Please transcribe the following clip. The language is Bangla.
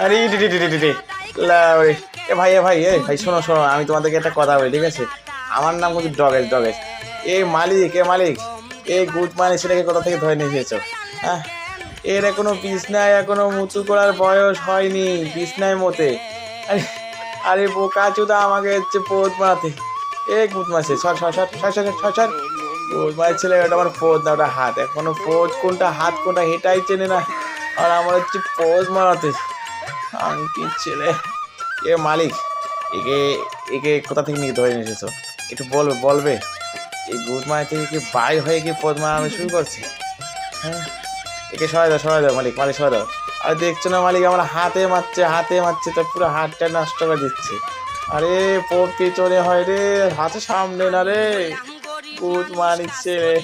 আরে এ ভাই শোনো শোনো, আমি তোমাদেরকে একটা কথা বলি, ঠিক আছে? আমার নাম কিন্তু ডগেশ ডগেশ। মালিক এই গুড মানে ছেলেকে কোথা থেকে ধরে নিয়ে এসেছো? হ্যাঁ, এর এখনো বিছনায় এখনো মুচু করার বয়স হয়নি, বিছনায় মতে। আরে আরে বোকা চুদা, আমাকে হচ্ছে পোদ মারাতে। গুড মারছে, সর সর সর সর সর সর সর। গুড মারের ছেলে, ওটা আমার পোদ না, ওটা হাত। এখনো পোদ কোনটা হাত কোনটা হেটাই চেনে না, আর আমার হচ্ছে পোজ মারাতে। আংটির ছেলে। মালিক, একে একে কোথা থেকে নিয়ে ধরে নিয়ে এসেছো? একটু বলবে এই গুড মাই থেকে কি বাইর হয়ে কি পদ মারানো শুরু করছে? হ্যাঁ, একে সরাই দাও মালিক, সরাই দাও। আর দেখছো না মালিক, আমার হাতে মারছে তো পুরো হাতটা নষ্ট করে দিচ্ছে। আরে পোদ পিছনে হয় রে, হাতে সামনে না রে। গুড মালিক ছেলে।